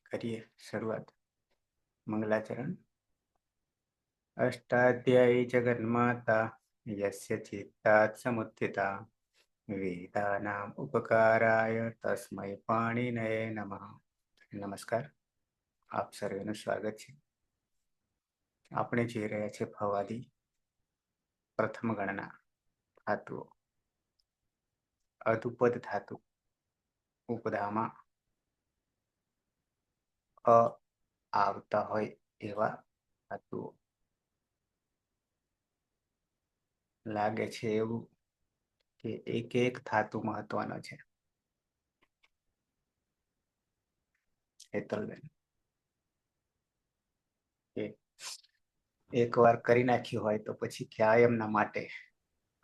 करिए शुरुआत। मंगलाचरण। अष्टाध्यायी जगन्माता यस्य चित्तात् समुत्थिता वेदानाम् उपकाराय तस्मै पाणिनये नमः। नमस्कार, आप સર્વેનું સ્વાગત છે। આપણે જોઈ રહ્યા છે ભવાદી પ્રથમ ગણના ધાતુઓ। અધુપદ ધાતુ ઉપધામાં અ આવતા હોય એવા ધાતુઓ। લાગે છે એવું કે એક ધાતુ મહત્વનો છે। હેતલબેન, એક વાર કરી નાખ્યું હોય તો પછી કાયમના માટે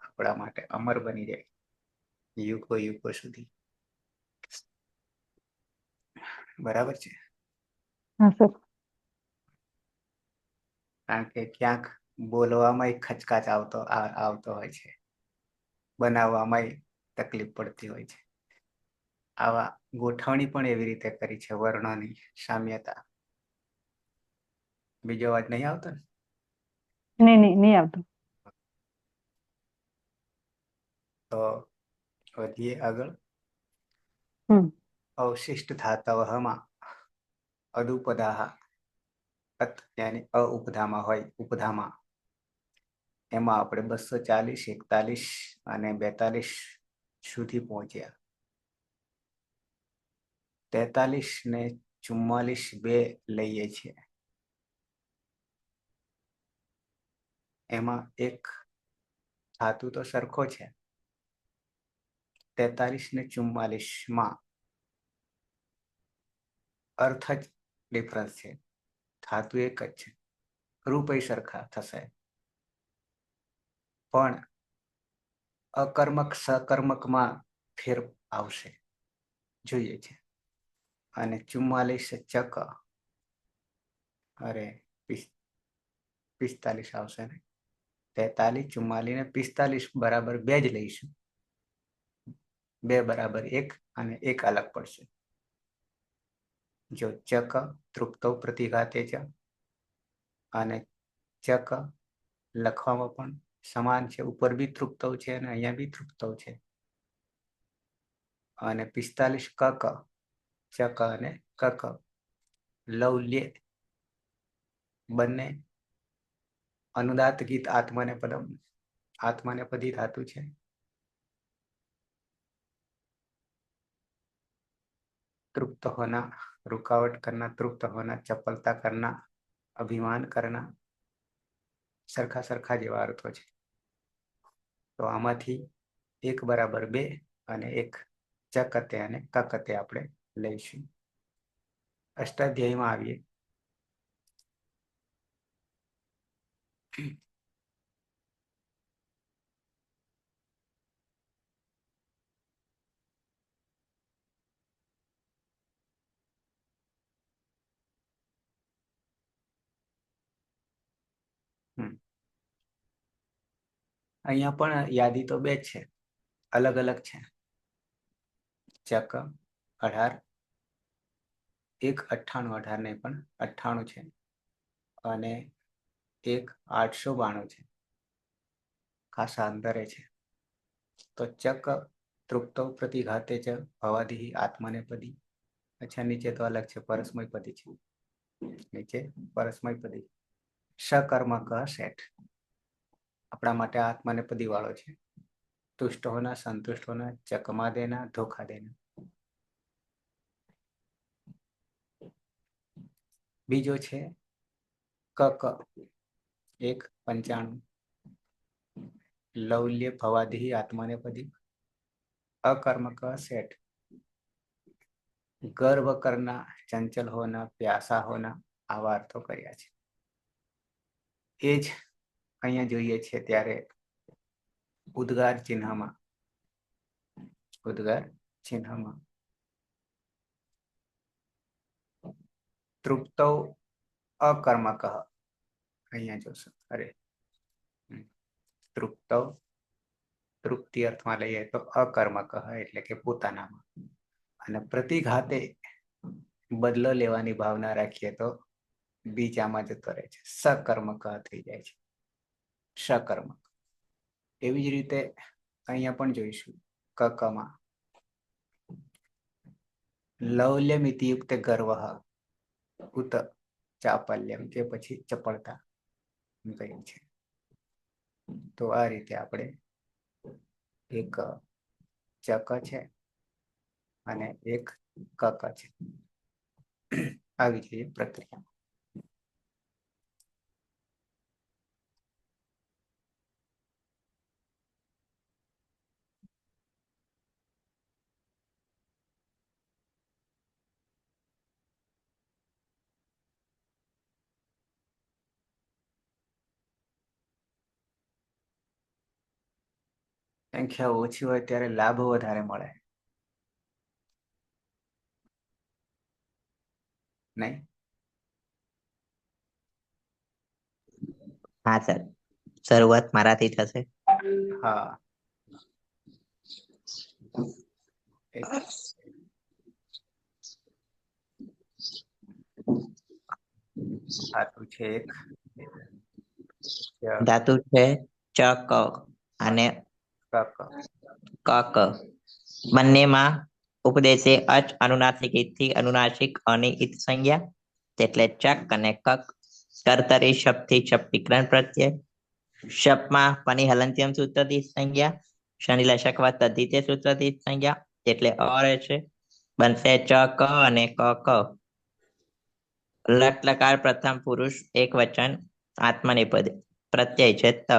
આપણા માટે અમર બની જાય, યુગો યુગો સુધી। બરાબર છે? હા સર। કારણ કે ક્યાંક બોલવામાં ખચકાચ આવતો હોય છે, બનાવવામાં તકલીફ પડતી હોય છે। આવા ગોઠવણી પણ એવી રીતે કરી છે, વર્ણોની સામ્યતા। બીજો અવાજ નહીં આવતો ને? નહીં આવતું। તો વધીએ આગળ। અવશિષ્ટ ધાતવમાં અદુપદાહ યાની અ ઉપધામાં હોય, ઉપધામાં એમાં આપણે 240, 41 અને 42 સુધી પહોંચ્યા। 43 ને 44 બે લઈએ છીએ। એમાં એક ધાતુ તો સરખો છે, 43 ને 44 માં અર્થ જ ડિફરન્સ છે, ધાતુ એક જ છે, રૂપે સરખા થશે, પણ અકર્મક સકર્મકમાં ફેર આવશે, જોઈએ છે। અને 44 ચક, અરે 45 આવશે ને, 43, 44 ને 45 બરાબર બે જ લઈશું, બે બરાબર એક અને એક અલગ પડશે। જો ચક તૃપ્તો પ્રતિઘાતે છે અને ચક લખવામાં પણ સમાન છે, ઉપર બી તૃપ્તો છે અને અહીંયા બી તૃપ્તો છે। અને 45 કક, ચક અને કક લવલ્ય બંને અનુદાત ગીત આત્મનેપદી ધાતુ છે। तृप्त होना, रुकावट करना, तृप्त होना, चपलता करना, अभिमान करना, सरखा सरखा जेवा अर्थो छे। तो आमांथी एक बराबर बे અને એક ચકતે અને કકતે આપણે લઈશું। અષ્ટાધ્યાયમાં આવીએ। અહીંયા પણ યાદી તો બે જ છે, અલગ અલગ છે। ચક 18, એક 98, 18 નહીં પણ 98 છે, અને એક 892 છે, ખાસા અંતરે છે। તો ચક તૃપ્તો પ્રતિઘાતે છે ભવાદી આત્મનેપદી। અચ્છા, નીચે તો અલગ છે, પરસ્મય પદી છે, નીચે પરસ્મય પદી। सकर्मक सेठ अपना माटे आत्मनेपदी वाळो छे। तुष्ट होना, संतुष्ट होना, चकमा देना, धोखा देना। बीजो छे कक, एक 95, लवल्य भवादी आत्मनेपदी। अकर्मक सेठ गर्व करना, चंचल होना, प्यासा होना, आवा अर्थो कर्या छे। એ જ અહીંયા જોઈએ છે ત્યારે ઉદ્ગાર ચિહ્નમાં, ઉદ્ગાર ચિહ્નમાં તૃપ્તો અકર્મક, અહીંયા જોશો, અરે તૃપ્તો તૃપ્તિ અર્થમાં લઈએ તો અકર્મક એટલે કે પોતાનામાં, અને પ્રતિઘાતે બદલો લેવાની ભાવના રાખીએ તો બીજામાં જતો રહે છે, સકર્મક થઈ જાય છે, સકર્મક. એવી જ રીતે અહીંયા પણ જોઈશું કકમાં લૌલ્યમિતિયુક્ત ગર્વ ઉત ચાપલ્યમ કે પછી ચપળતા કહ્યું છે. તો આ રીતે આપણે એક ચક છે અને એક કક છે, આવી જોઈએ પ્રક્રિયા. સંખ્યા ઓછી હોય ત્યારે લાભ વધારે મળે, નહીં? હા સર, શરૂઆત મારાથી થશે. હા, ધાતુ છે એક, ધાતુ છે ચ ક અને કક. કક. બંનેમાં ઉપદેશે અચ અનુનાસિક થી અનુનાસિક અનિહિત સંજ્ઞા, એટલે ચક અને કક. કર્તરી શબ્દ થી શબ્દ વિકરણ પ્રત્યય. શપમાં પની હલંત્યમ સૂત્રથી સંજ્ઞા, શનિ લશકવા તદ્ધિતે સૂત્રથી સંજ્ઞા, એટલે અ રહેશે. બનશે ચ ક અને ક ક. લટ લકાર પ્રથમ પુરુષ એક વચન આત્મનેપદ પ્રત્યય છે ત.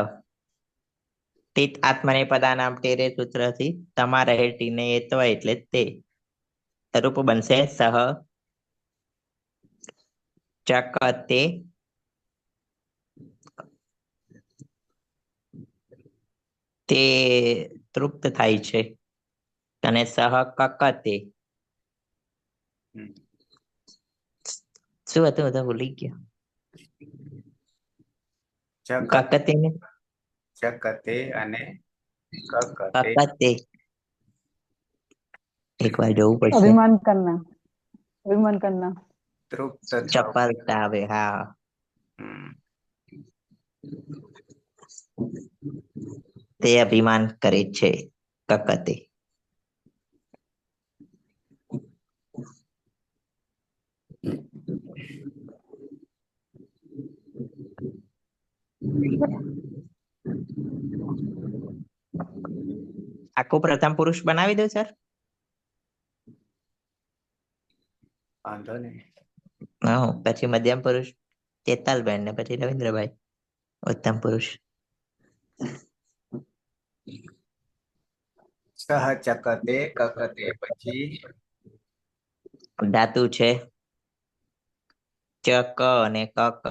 તિત આત્મનેપદા નામ ટેરે સૂત્રથી તમા રહેલ ટીને એ તો એટલે તે. રૂપ બનશે સહ ચકતે તે તૃપ્ત થાય છે અને સહ કકતે. શું હતું બધા ભૂલી ગયા. કકતે ને ચકતે અને કકતે. કકતે એક વાર જોવું પડશે. अभिमान करना, अभिमान करना. તૃપ્ત થવું. ચપલતા આવે. હા, તે અભિમાન કરે છે કકતે. આખું પ્રથમ પુરુષ બનાવી દો સર. વાંધો નહીં. હા, પછી મધ્યમ પુરુષ ચેતાલબેન ને પછી રવિન્દ્રભાઈ ઉત્તમ પુરુષ. સહ ચકતે કકતે પછી ધાતુ છે ચ ક અને ક ક.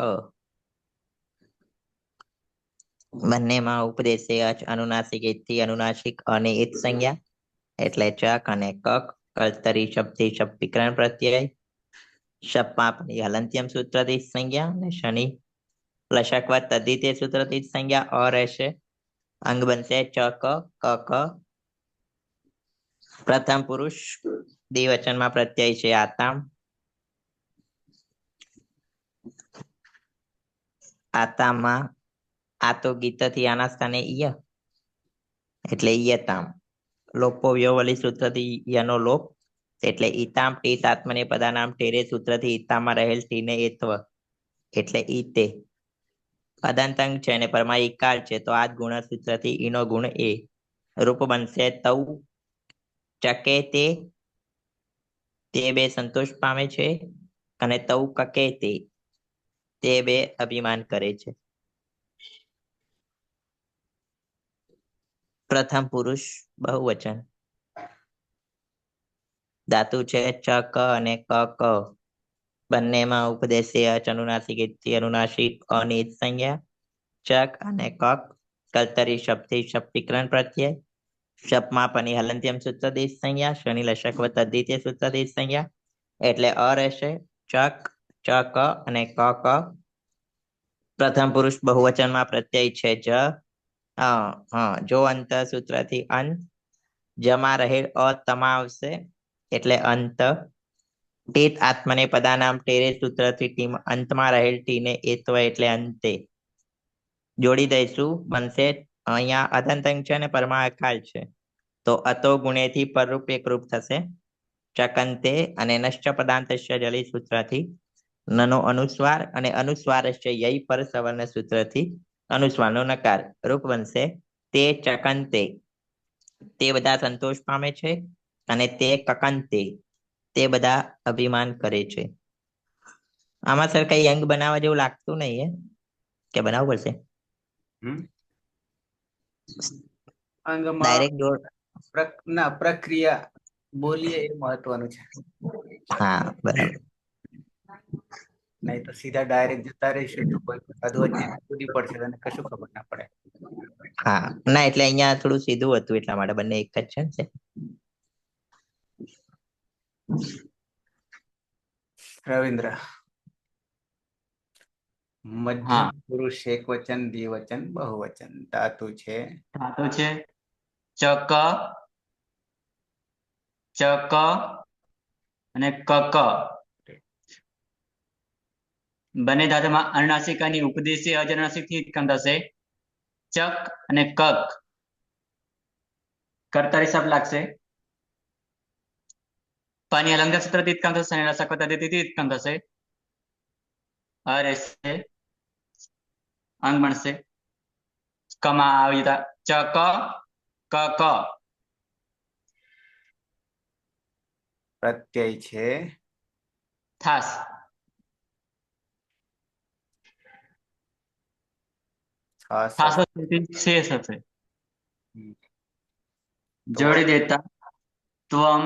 બંનેમાં ઉપદેશે અચ અનુનાસિક થી અનુનાસિક અનિહિત સંજ્ઞા, એટલે ચક અને કક. કર્તરી શબ્દથી શબ્દ વિકરણ પ્રત્યય. શપમાં હલંત્યમ સૂત્રથી સંજ્ઞા અને શનિ લશકવા તદ્ધિતે સૂત્રથી સંજ્ઞા અ રહેશે. અંગ બનશે ચ ક ક ક. પ્રથમ પુરુષ દ્વિવચનમાં પ્રત્યય છે આતામ. આતામાં આ તો ગીતથી આના સ્થાને ઈય એટલે ઈયતામ. લોપો વ્યવલી સૂત્રથી યનો લોપ, એટલે ઈતામ ટીત આત્મને પદાનામ ટેરે સૂત્રથી ઈતામાં રહેલ ટીને એત્વ એટલે ઈતે. અદંતંગ છે અને પરમા ઈકાર છે તો આ જ ગુણ સૂત્રથી ઈનો ગુણ એ. રૂપ બનશે તૌ ચકે તે બે સંતોષ પામે છે અને તૌ કકે તે બે અભિમાન કરે છે. પ્રથમ પુરુષ બહુવચન. ધાતુ છે ચ ક અને ક ક. બંનેમાં ઉપદેશે અચ અનુનાસિક થી અનુનાસિક અનિહિત સંજ્ઞા, ચક અને કક. કર્તરી શબ્દથી શબ્દ વિકરણ પ્રત્યય. શપમાં પની હલંત્યમ સૂત્રથી સંજ્ઞા, શનિ લશકવ તદ્ધિતે સૂત્રથી સંજ્ઞા, એટલે અ રહેશે. ચક ચ ક અને ક ક. પ્રથમ પુરુષ બહુવચનમાં પ્રત્યય છે જ. જો અંત સૂત્રથી અન જમા રહેલ અ તમા આવશે એટલે અંત. ટીત આત્મને પદાનામ ટેરે સૂત્રથી ટીમ અંતમાં રહેલ ટીને એત્વ એટલે અંતે જોડી દઈશું. બનશે અહીંયા અદંતંગ છે અને પરમાકાલ છે, તો અતો ગુણેથી પરરૂપ એકરૂપ થશે. ચકંતે અને નશ્ચ પદાંતસ્ય જલી સૂત્રથી નનો અનુસ્વાર અને અનુસ્વારસ્ય યય પર સવર્ણ સૂત્રથી અનુસ્વારનો નકાર રૂપ બનશે તે ચકંતે, તે બધા સંતોષ પામે છે, અને તે કકંતે, તે બધા અભિમાન કરે છે. આમાં સર કઈ અંગ બનાવવા જેવું લાગતું નહીં કે બનાવવું પડશે? અંગમાં ડાયરેક્ટ જોડ. ના, પ્રક્રિયા બોલીએ એ મહત્વનું છે. હા, બરાબર. નહીં તો સીધા ડાયરેક્ટ જતા રહીશું તો કોઈ અધવચ્ચે જુદી પડશે અને કશું ખબર ના પડે. હા, ના એટલે અહીંયા થોડું સીધું હતું એટલા માટે બંને એક જ છે ને. રવિન્દ્ર, મધ્યમ પુરુષ એક વચન, દ્વિવચન, બહુવચન ધાતુ છે. ધાતુ છે ચક, ચક અને કક. બંને ધાતુમાં અનુનાસિકાની ઉપદેશી અજનુનાસિક થી ઉત્પન્ન થશે. ચક અને કક કર્તા હિસાબ લાગશે. પાની અલંગ સૂત્રથી ઉત્પન્ન થશે અને રસક પદ્ધતિથી ઉત્પન્ન થશે. રહેશે અંગ બનશે કમાં આવી જતા ચક કક. પ્રત્યય છે થાસ. થાસ શેષ હશે. જોડી દેતા ત્વમ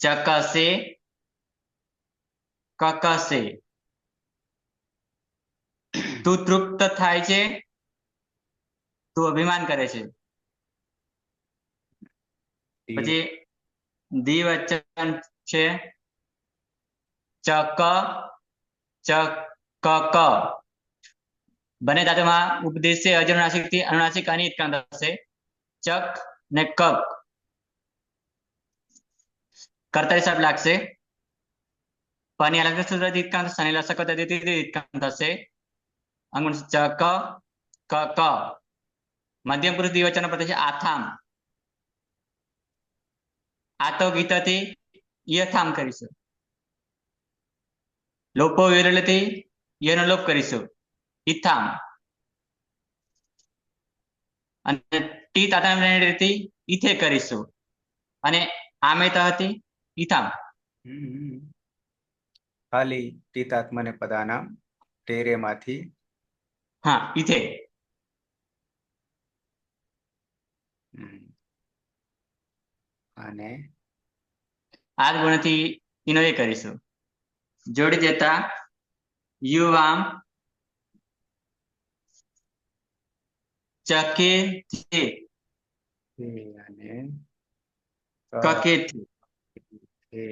ચકસે કકસે. તું તૃપ્ત થાય છે, તું અભિમાન કરે છે. પછી દ્વિવચન છે ચક ચકક. બંને ધાતુમાં ઉપદેશ્ય અજનુનાસિક થી અનુનાસિક આની ઉત્પન્ન થશે. ચક ને કક કર્તા હિસાબ લાગશે. પાની અલંગ સૂત્રથી ઉત્પન્ન થશે અને લસક પદ્ધતિથી ઉત્પન્ન થશે. અંગ ચક કક. મધ્યમ પુરુષ દ્વિવચન પદ છે આથામ. આતો ગીતથી યથામ કરીશું. લોપો વિરલથી યનો લોપ કરીશું. ઇથામ. અને ટી તાતાથી ઇથે કરીશું. અને આમે તહથી ઇથામ. ખાલી તીતાત્મને પદાનામ ટેરેમાંથી હા ઇથે. અને આ ગુણથી એનો એ કરીશું. જોડી દેતા યુવામ ચકે થે અને કકે થે.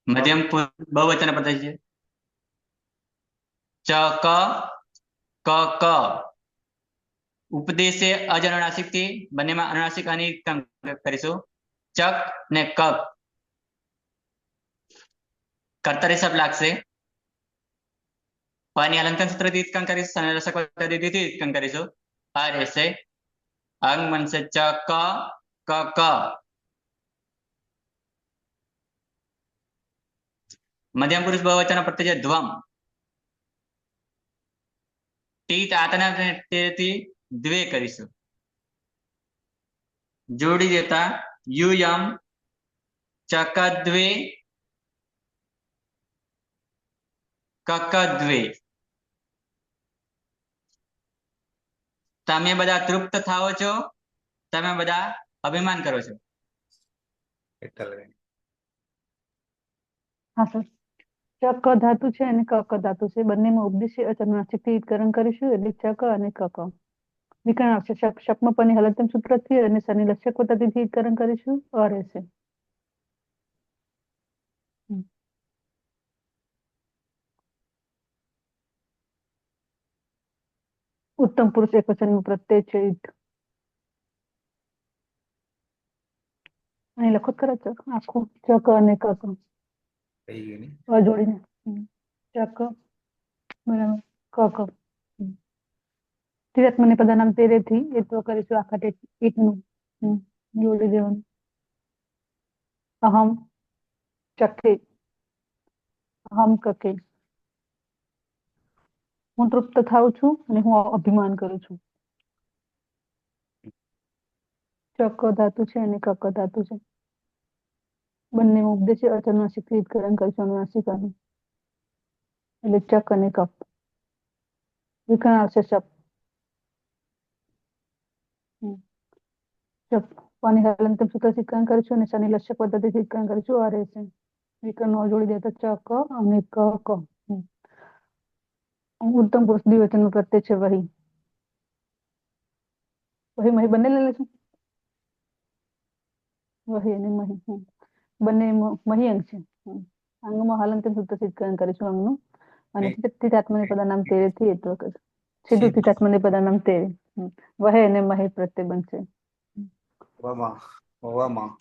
મધ્યમ બહુવચન પદ્ધતિ છે ચક કક. ઉપદેશે અજનુનાસિક થી બંનેમાં અનુનાસિક આની કરીશું. ચક ને કક કર્તા હિસાબ લાગશે. પાની અલંકન સૂત્રથી ઉત્પન્ન કરીશું અને રસક પદ્ધતિથી ઉત્પન્ન કરીશું. આ રહેશે અંગ બનશે ચક કક. મધ્યમ પુરુષ બહુવચન પ્રત્યય છે ધ્વમ. ટી તાતના તેથી દ્વે કરીશું. જોડી દેતા યુયમ ચકદ્વે કકદ્વે. તમે બધા તૃપ્ત થાઓ છો, તમે બધા અભિમાન કરો છો. હા સર, ચક ધાતુ છે અને કક ધાતુ છે, બંનેમાં ઉપદેશી અચનુનાસિક થી ઉત્કરણ કરીશું એટલે ચક અને કક. વિકરણ આવશે શકમાં પની હલંતમ સૂત્રથી અને સની લક્ષ્યક પદ્ધતિથી ઉત્કરણ કરીશું. રહેશે ઉત્તમ પુરુષ એક વચનનું પ્રત્યય છે ઈટ. અહીં લખો જ ખરા ચક આખું ચક અને કક થઈ ગયું ને? જોડીને ચક બરાબર કક તિરાત્મની પદાનામ તેરેથી એત્વ કરીશું આખા ઈટનું જોડી દેવાનું અહમ ચકે અહમ કકે હું તૃપ્ત થાઉં છું અને હું અભિમાન કરું છું ચક ધાતુ છે અને કક ધાતુ છે બંને ઉપદેશે અચનુનાસિક રીતકરણ કરીશું અનુનાસિકાનું એટલે ચક અને કપ વિકરણ આવશે શપ શપ પાણી હલંતમ સૂત્ર શીકરણ કરીશું અને શનિ લક્ષ્ય પદ્ધતિ શીકરણ કરીશું આ રહેશે વિકરણ નો જોડી દે તો ચક અને ક ઉત્તમ પુરુષ દ્વિવચનનું પ્રત્યય છે વહી મહી બંને લઈ લેશું વહી અને મહી બંને મહી અંગ છે અંગમાં હાલંતમ સૂત્ર શીકરણ કરીશું અંગનું અને તિતાત્મની પદાનામ તેરેથી એટલો કરીશું સીધું તિતાત્મની પદાનામ તેરે વહે અને મહી પ્રત્યય બનશે વમાં વમાં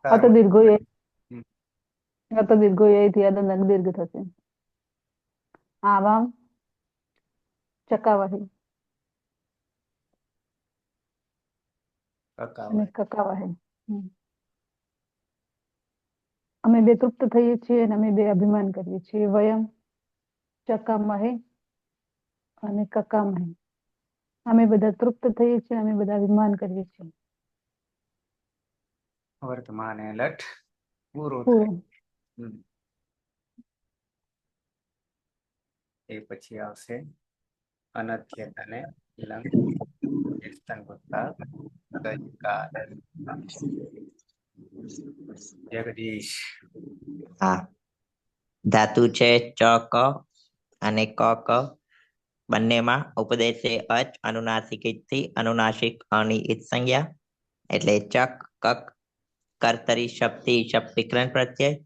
અત દીર્ઘો હમ. અત દીર્ઘો એથી અદંત દીર્ઘ થશે આવામ ચકાવહી અને કકાવાય કકાવહી અમે બે તૃપ્ત થઈએ છીએ અને અમે બે અભિમાન કરીએ છીએ વયમ ચકામહે અને કકામહે અમે બધા તૃપ્ત થઈએ છીએ અમે બધા અભિમાન કરીએ છીએ વર્તમાન એ લઠ પૂરું થાય પૂરું એ પછી આવશે અનધ્યત અને લંગ સ્તન વત્તા ગઈકાલ જગદીશ હા ધાતુ છે ચ ક અને ક ક બંનેમાં ઉપદેશે અચ અનુનાસિક થી અનુનાસિક અની ઈત સંજ્ઞા એટલે ચક કક કર્તરી શબ્દથી શબ્દ વિકરણ પ્રત્યય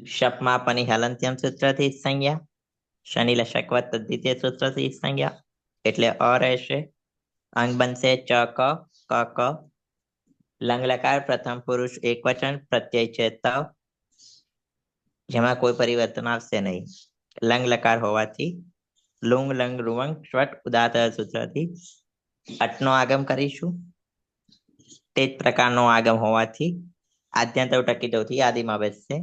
શપમાં પની હલંત્યમ સૂત્રથી સંજ્ઞા શનિ લશકવત દ્વિતીય સૂત્રથી સંજ્ઞા એટલે અ રહેશે અંગ બનશે ચ ક ક લંગ લકાર પ્રથમ પુરુષ એક વચન પ્રત્યય છે ત જેમાં કોઈ પરિવર્તન આવશે નહીં લંગ લકાર હોવાથી લુંગ લંગ રૂવંગ સ્વટ ઉદાત સૂત્રથી અટનો આગમ કરીશું તે જ પ્રકારનો આગમ હોવાથી આદ્યંત ટકીટોથી આદિમાં બેસશે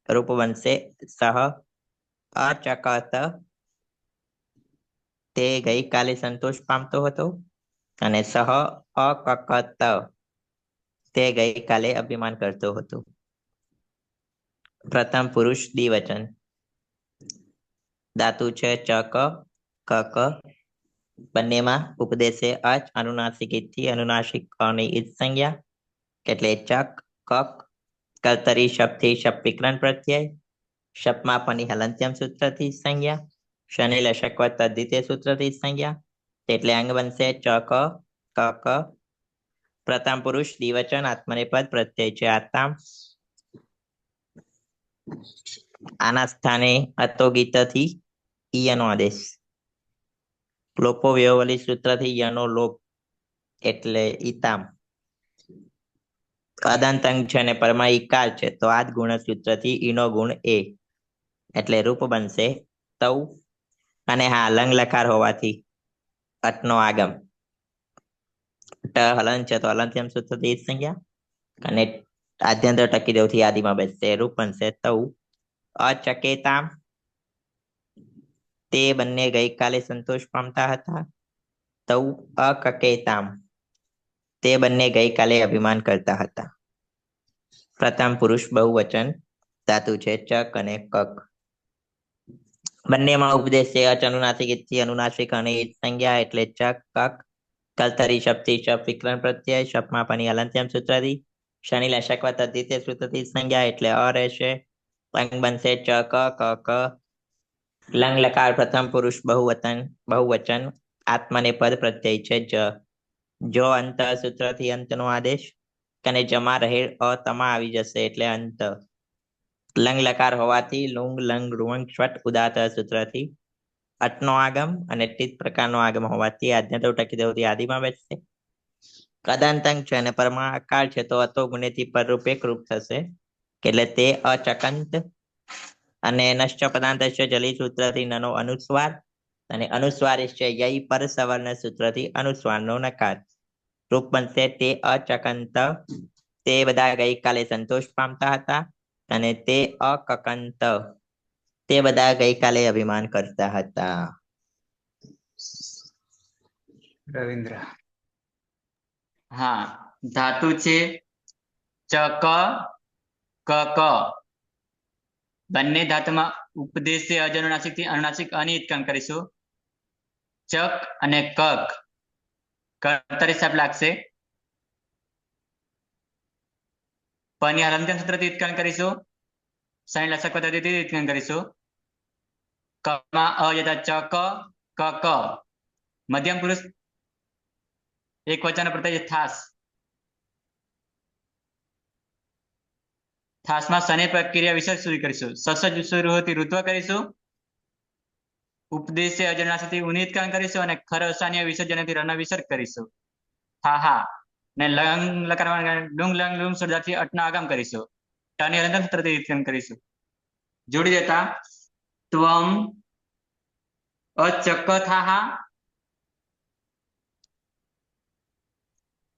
રૂપ બનશે સહ અચકત તે ગઈકાલે સંતોષ પામતો હતો અને સહ અકકત તે ગઈકાલે અભિમાન કરતો હતો પ્રથમ પુરુષ દ્વિવચન ધાતુ છે ચક કક બંનેમાં ઉપદેશે અચ અનુનાસિક થી અનુનાસિક અની ઈત સંજ્ઞા એટલે ચક કક કર્તરી શબ્દથી શબ્દ વિકરણ પ્રત્યય શપમાં પની હલંત્યમ સૂત્રથી સંજ્ઞા શનિ લશકવત દ્વિતીય સૂત્રથી સંજ્ઞા એટલે અંગ બનશે ચ ક પ્રથમ પુરુષ દ્વિવચન આત્મનેપદ પ્રત્યય છે આત્મ આના સ્થાને અતોગીતથી ઈયનો આદેશ લોપો વ્યવલી સૂત્રથી યનો લોપ એટલે ઈતામ અદંતંગ છે અને પરમા ઈકાર છે તો આ જ ગુણ સૂત્રથી ઈનો ગુણ એ એટલે રૂપ બનશે તૌ અને હા લંગ લકાર હોવાથી અટનો આગમ ટ હલન છે તો હલંત્યમ સૂત્રથી સંજ્ઞા અને આદ્યંત ટકી દેવથી આદિમાં બેસશે રૂપ બનશે તૌ અચકેતામ તે બંને ગઈકાલે સંતોષ પામતા હતા તૌ અકકેતામ તે બંને ગઈકાલે અભિમાન કરતા હતા પ્રથમ પુરુષ બહુવચન ધાતુ છે ચક અને કક બંનેમાં ઉપદેશ છે અચ અનુનાસિક થી અનુનાસિક અને ઈત સંજ્ઞા એટલે ચક કક કલતરી શબ્દથી શબ્દ વિકરણ પ્રત્યય શપમાં પની હલંત્યમ સૂત્રથી શનિ લશકવત દ્વિતીય સૂત્રથી સંજ્ઞા એટલે અ રહેશે અંગ બનશે ચ ક લંગ લકાર પ્રથમ પુરુષ બહુવચન આત્મને પદ પ્રત્યય છે જો અંત સૂત્રથી અંતનો આદેશ અને જમા રહેલ તમા આવી જશે એટલે અંત લંગ લકાર હોવાથી લુંગ લંગ રૂંગ સ્વટ ઉદાત સૂત્રથી અટનો આગમ અને તીત પ્રકારનો આગમ હોવાથી આદ્યંત ટકી દેવથી આદિમાં બેસશે કદાંતંગ છે અને પરમાકાર છે તો અતો ગુણેથી પરરૂપ એકરૂપ થશે એટલે તે અચકંત અને નશ્ચ પદાંતશ્ચ જલી સૂત્રથી નનો અનુસ્વાર અને અનુસ્વારિશ્ચ યય પર સવર્ણ સૂત્રથી અનુસ્વારનો નકાર રૂપ બનશે તે અચકંત તે બધા ગઈકાલે સંતોષ પામતા હતા અને તે અકકંત તે બધા ગઈકાલે અભિમાન કરતા હતા. રવિન્દ્ર. હા, ધાતુ છે ચક કક. બંને ધાતુમાં ઉપદેશ્ય અજનુનાસિક થી અનુનાસિક અની ઉત્ક્રાંત કરીશું. ચક અને કક કર્તરી શબ્દ લાગશે. પની હલંત્યમ સૂત્રથી ઉત્ક્રાંત કરીશું. સની લસક પદ્ધતિથી ઉત્ક્રાંત કરીશું. કમાં અ યથા ચક કક. મધ્યમ પુરુષ એક વચન પ્રત્યય થાસ. થાસમાં સને પ્રક્રિયા વિસર્ગ સુધી કરીશું. સસજ વિસર્ગથી ઋત્વ કરીશું. ઉપદેશ્ય અજનાસિથી ઉનિતકરણ કરીશું અને ખરસાનીય વિસર્જનથી રન વિસર્ગ કરીશું. હા હા ને લંગ લકાર લુંગ લંગ લુંગ સરદારથી અટના આગમ કરીશું. ટની હલંતમ સૂત્રથી ઉત્ક્રાંત કરીશું. જોડી દેતા ત્વમ અચક થાહા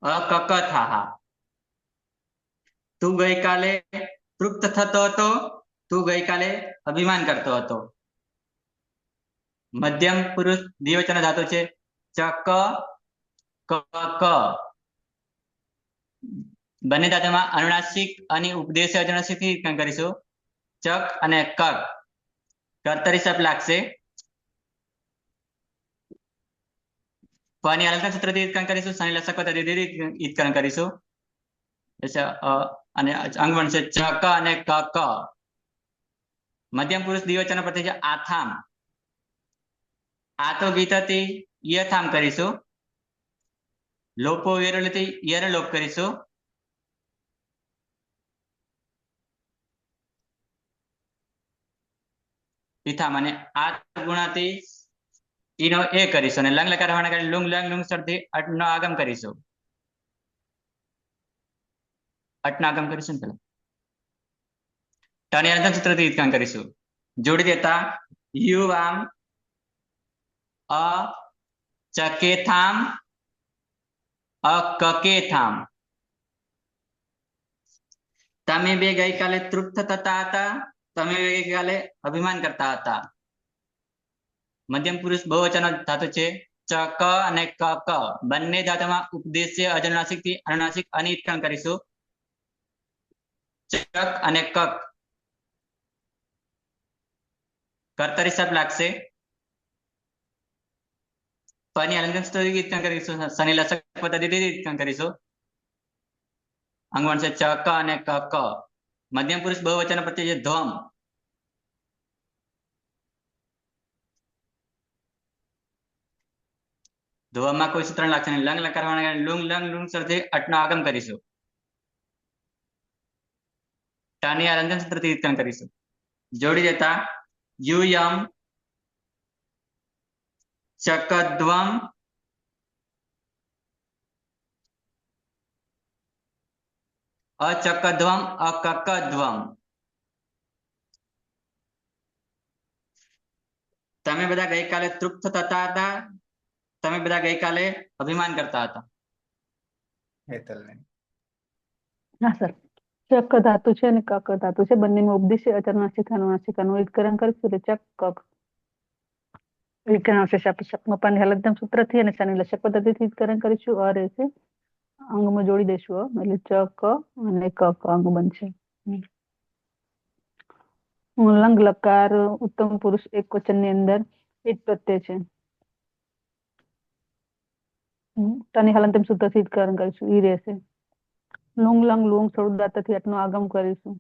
અકક થાહા. તું ગઈકાલે તૃપ્ત થતો હતો. તું ગઈકાલે અભિમાન કરતો હતો. મધ્યમ પુરુષ દ્વિવચન ધાતુ છે ચક કક. બંને ધાતુમાં અનુનાસિક અને ઉપદેશ અજનાસિક થી ઉત્ક્રાંત કરીશું. ચક અને કક કર્તરી શબ્દ લાગશે. પની હલંતમ સૂત્રથી ઉત્ક્રાંત કરીશું. સની લસક પદ્ધતિથી ઉત્ક્રાંત કરીશું. અને અંગ બનશે ચક અને કક. મધ્યમ પુરુષ દ્વિવચન પ્રત્યય છે આથામ. આ તો ગીતથી યથામ કરીશું. લોપો વેરોલથી યર લોપ કરીશું. પિથામ અને આ ગુણાથી ઈનો એ કરીશું અને લંગ લકાર હોવાના કારણે લુંગ લંગ લુંગ સરથી અટનો આગમ કરીશું. અટના આગમ કરીશું ને પેલા ટની હલંતમ સૂત્રથી ઉત્ક્રાંત કરીશું. જોડી દેતા યુવામ અ ચકેથામ અકકેથામ. તમે બે ગઈકાલે તૃપ્ત થતા હતા. તમે બે ગઈકાલે અભિમાન કરતા હતા. મધ્યમ પુરુષ બહુવચન ધાતુ છે ચક અને કક. બંને ધાતુમાં ઉપદેશ્ય અજનુનાસિક થી અનુનાસિક અની ઉત્ક્રાંત કરીશું. ચક અને કક કર્તરી શબ્દ લાગશે. પની હલંતમ સૂત્રથી ઉત્ક્રાંત કરીશું. સની લસક પદ્ધતિથી ઉત્ક્રાંત કરીશું. અંગ બનશે ચક અને કક. મધ્યમ પુરુષ બહુવચન પ્રત્યય છે ધ્વમ. ધ્વમમાં કોઈ સૂત્ર લાગશે નહીં. લંગ લકાર હોવાના કારણે લુંગ લંગ લુંગ સરથી અટનો આગમ કરીશું. ટની હલંતમ સૂત્રથી ઉત્ક્રાંત કરીશું. જોડી દેતા યુયમ ચકદ્વમ અચકધ્વમ અકકધ્વમ. તમે બધા ગઈકાલે તૃપ્ત થતા હતા. તમે બધા ગઈકાલે અભિમાન કરતા હતા. હેતલને. હા સર. ચક ધાતુ છે અને કક ધાતુ છે. બંનેમાં ઉપદેશ્ય અચરનાસિક અનુનાસિક અનુકરણ કરીશું એટલે ચક કક. વિકરણ આવશે શબ્દમાં પની હલંતમ સૂત્રથી અને સની લસક પદ્ધતિથી ઉત્કરણ કરીશું. અ રહેશે અંગમાં જોડી દઈશું એટલે ચક અને કક અંગ બનશે. લંગ લકાર ઉત્તમ પુરુષ એક વચનની અંદર એક પ્રત્યય છે. ટની હલંતમ સૂત્રથી ઉત્કરણ કરીશું. ઈ રહેશે. લુંગ લંગ લુંગ સૌદાતથી અટનો આગમ કરીશું.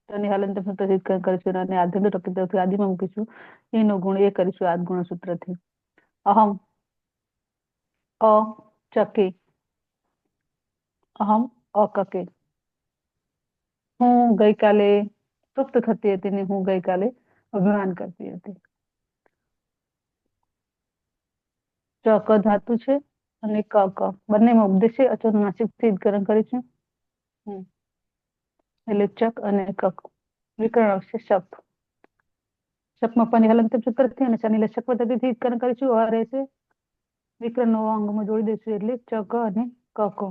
ટની હલંતમ સૂત્રથી ઉત્કરણ કરીશું અને આધ્યમ ટકીથી આદિમાં મૂકીશું. એનો ગુણ એ કરીશું આદ ગુણ સૂત્રથી. અહમ અ ચકે અહમ અકકે. હું ગઈકાલે તૃપ્ત થતી હતી ને હું ગઈકાલે અભિમાન કરતી હતી. ચક ધાતુ છે અને ક ક બંનેમાં ઉપદેશે અચનુનાસિક દીર્ઘકરણ કરીશું. એટલે ચક અને કક. વિકરણ આવશે શપ. શપમાં પણ હલંતમ સૂત્રથી અને શનિ લશક પદ્ધતિથી દીર્ઘકરણ કરીશું. અ રહેશે વિકરણ નવા અંગમાં જોડી દઈશું એટલે ચ ક અને ક ક.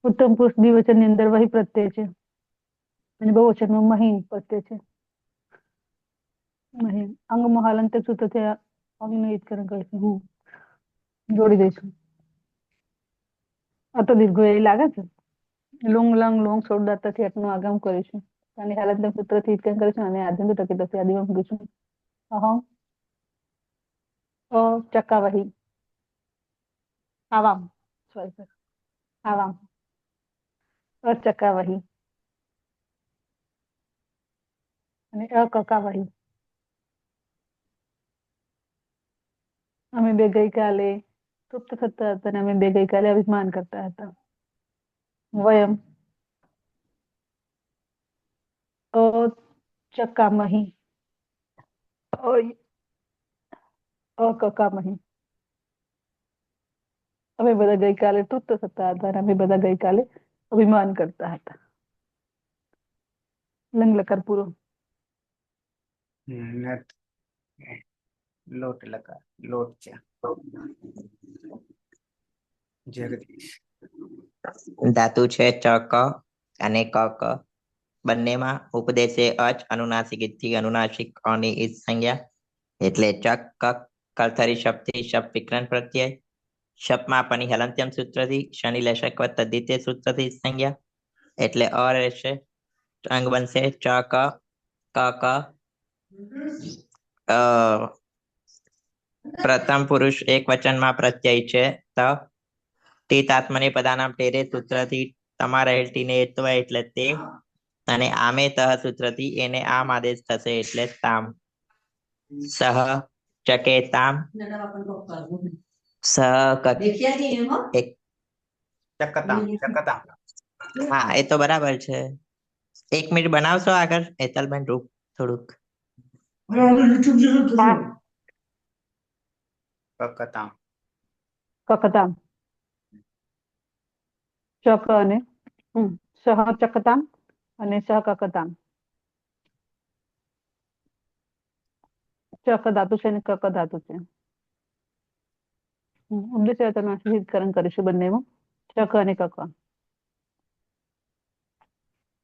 ઉત્તમ પુરુષ દ્વિવચનની અંદર વહી પ્રત્યય છે અને બહુવચનમાં મહી પ્રત્યય છે. મહી અંગમાં હલંતમ સૂત્રથી અંગનું દીર્ઘકરણ કરીશું. જોડી દઈશું. આ તો દીર્ઘ એ લાગે છે. લોંગ લંગ લોંગ સોડદાતાથી આટલું આગામ કરીશું. અને હલંતમ સૂત્રથી દીર્ઘકરણ કરીશું અને આદ્યંત ટકી આદિમાં મૂકીશું. અહમ ચકાવહી આવામ સોરી આવામ અચકાવહી અને અકકાવહી. અમે બે ગઈકાલે તૃપ્ત થતા હતા અને અમે બે ગઈકાલે અભિમાન કરતા હતા. વયમ અચકામહી અકકામહી. અમે બધા ગઈકાલે તૃપ્ત થતા હતા અને અમે બધા ગઈકાલે અભિમાન કરતા હતા. લંગ લકાર પૂરો. નત લોટ લકાર લોટ છે. જગદીશ ધાતુ છે ચ ક અને ક ક. બંનેમાં ઉપદેશે અચ અનુનાસિકથી અનુનાસિક અની ઈજ સંજ્ઞા એટલે ચક કક કલથરી શબ્દથી શબ્દ વિકરણ પ્રત્યય. શપમાં પની હલંત્યમ સૂત્રથી શનિ લશક તદ્ધિત્ય સૂત્રથી સંજ્ઞા એટલે અ રહેશે. અંગ બનશે ચ ક ક ક. પ્રથમ પુરુષ એક વચનમાં પ્રત્યય છે ત. તીતાત્મને પદાનામ ટેરે સૂત્રથી તમારા હેલ્ટીને એત્વ એટલે તે. અને આમે તહ સૂત્રથી એને આમ આદેશ થશે એટલે તામ. સહ ચકેતામ સહ એક ચકતામ હા એ તો બરાબર છે. 1 મિનિટ બનાવશો આગળ હેતલબેન થોડુંક. કકતામ કકતામ ચક અને સહ ચકતામ અને સહ કકતામ. ચક ધાતુ છે અને કક ધાતુ છે. ઉપદેશકરણ કરીશું બંનેમાં ચક અને કક.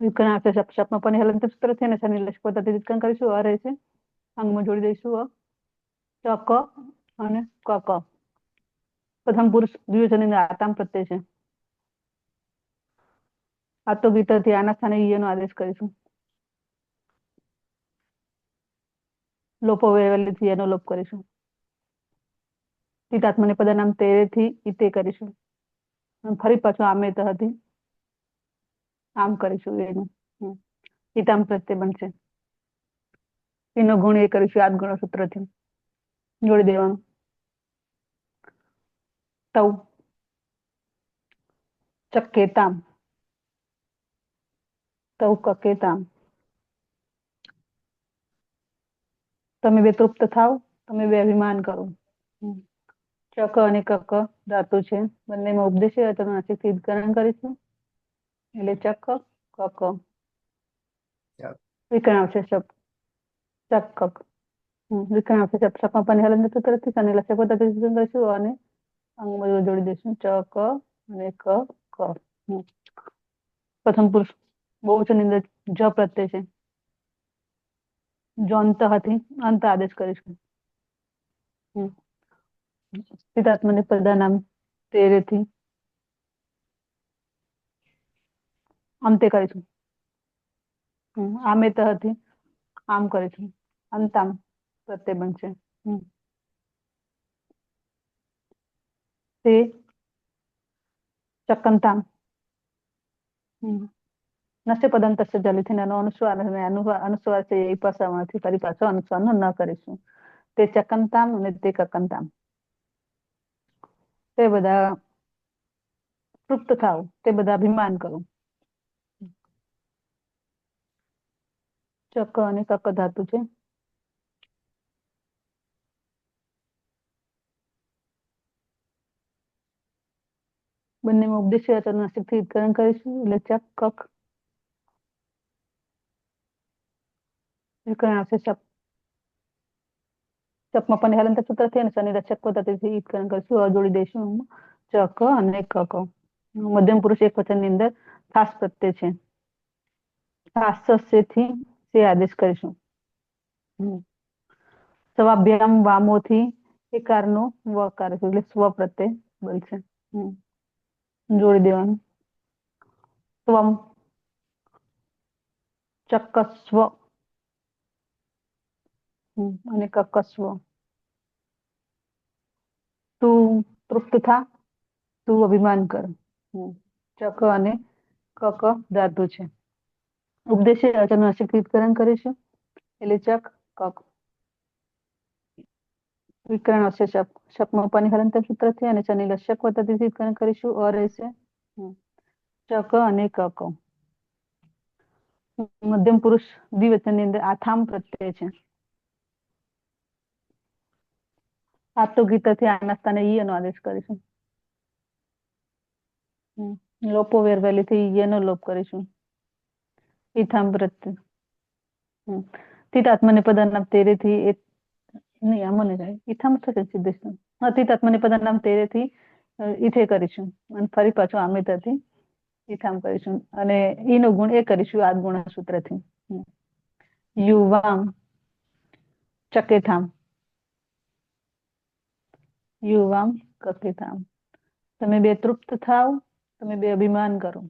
વિકરણ આવશે શપમાં પણ હલંત સૂત્રથી અને શનિ લશક પદ્ધતિ વિકરણ કરીશું. અ રહેશે અંગમાં જોડી દઈશું ચક અને કક. પ્રથમ પુરુષ દ્વિવચનની આતામ પ્રત્યય છે. આ તો ગીતથી આના સ્થાને ઈયનો આદેશ કરીશું. લોપો વેવલીથી એનો લોપ કરીશું. તીતાત્મને પદનામ તેરેથી ઈતે કરીશું. ફરી પાછું આમે તહથી આમ કરીશું એનું. ઈતામ પ્રત્યય બનશે. એનો ગુણ એ કરીશું આદગુણ સૂત્રથી જોડી દેવાનું. તૌ ચક્કેતામ તૌ કકેતામ. તમે બે તૃપ્ત થાવ તમે બે અભિમાન કરો. ચક અને કક ધાતુ છે બંનેમાં ઉપદેશે અચનુનાસિક દીર્ઘકરણ કરીશું એટલે ચક કક. વિકરણ આવશે શબ્દ ચક વિકરણ આવશે શબ્દ શપમાં પણ હલંત સૂત્રથી શનિ લશક પદ્ધતિ કરીશું અને અંગમાં જોડી દઈશું ચ ક અને ક ક. પ્રથમ પુરુષ બહુવચનની અંદર જ પ્રત્યય છે. જો અંત હતી અંત આદેશ કરીશું. પિતાત્મને પ્રધાનામ તેરેથી અંતે કરીશું. આમે તહથી આમ કરીશું. અંતામ પ્રત્યય બનશે. તે ચક્કંતામ નસ્ય પદંતસ્ય જલિથી અનુસ્વાર અનુસ્વાર છે એ પાસામાંથી ફરી પાછો અનુસ્વાર ન કરીશું. તે ચકંતામ અને તે કકંતામ. તે બધા તૃપ્ત થાવ તે બધા અભિમાન કરો. ચક અને કક ધાતુ છે. બંનેમાં ઉપદેશી અનુનાસિકથી ઈદકરણ કરીશું એટલે ચક કક વિકરણ આવશે શપ. શપમાં પણ હલંતર સૂત્રથી અને શનિ રક્ષક પદ્ધતિથી ઈદકરણ કરીશું. જોડી દઈશું ચક અને કક. મધ્યમ પુરુષ એક વચનની અંદર ખાસ પ્રત્યય છે. ખાસ થી તે આદેશ કરીશું. સ્વાભ્યામ વામોથી એકારનો વકાર એટલે સ્વ પ્રત્યય બનશે. જોડી દેવાનું સ્વમ ચક્કસ્વ અને કક્કસ્વ. તું તૃપ્ત થા, તું અભિમાન કર. ચક અને કક ધાતુ છે. ઉપદેશી અનુનાસિકીકરણ કરીશું એટલે ચક કક. વિકરણ આવશે શપ. શપમાં ઉપરની હલંતર સૂત્રથી અને શનિ લસ્યક પદ્ધતિથી ઈદકરણ કરીશું. રહેશે ચક અને કક. મધ્યમ પુરુષ દ્વિવચનની અંદર આથામ પ્રત્યય છે. આતો ગીતાથી આના સ્થાને ઈયનો આદેશ કરીશું. લોપો વેરવેલીથી ઈયનો લોપ કરીશું. ઈથામ પ્રત્યય. તિતાત્મને પદાનામ તેરેથી નહીં આ મને જાય ઈથામ થશે સિદ્ધ. તિતાત્મને પદાનામ તેરેથી ઈથે કરીશું અને ફરી પાછું આમિતથી ઈથામ કરીશું અને ઈનો ગુણ એ કરીશું આદ ગુણ સૂત્રથી. યુવામ ચકેથામ યુવામ કકેથામ. તમે બે તૃપ્ત થાવ, તમે બે અભિમાન કરો.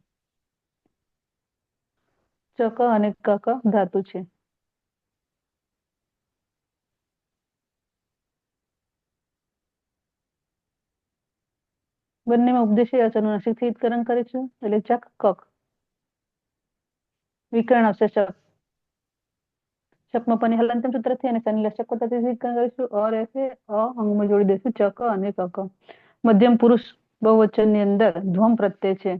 ચક અને કક ધાતુ છે. બંનેમાં ઉપદેશી અનુનાસિકથી ઈદકરણ કરીશું એટલે ચક કક. વિકરણ આવશે શપ. શપમાં પણ હલંતર સૂત્રથી અને શનિ લસ્યક પદ્ધતિથી ઈદકરણ કરીશું. રહેશે અંગમાં જોડી દઈશું ચક અને કક. મધ્યમ પુરુષ બહુવચનની અંદર ધ્વમ પ્રત્યય છે.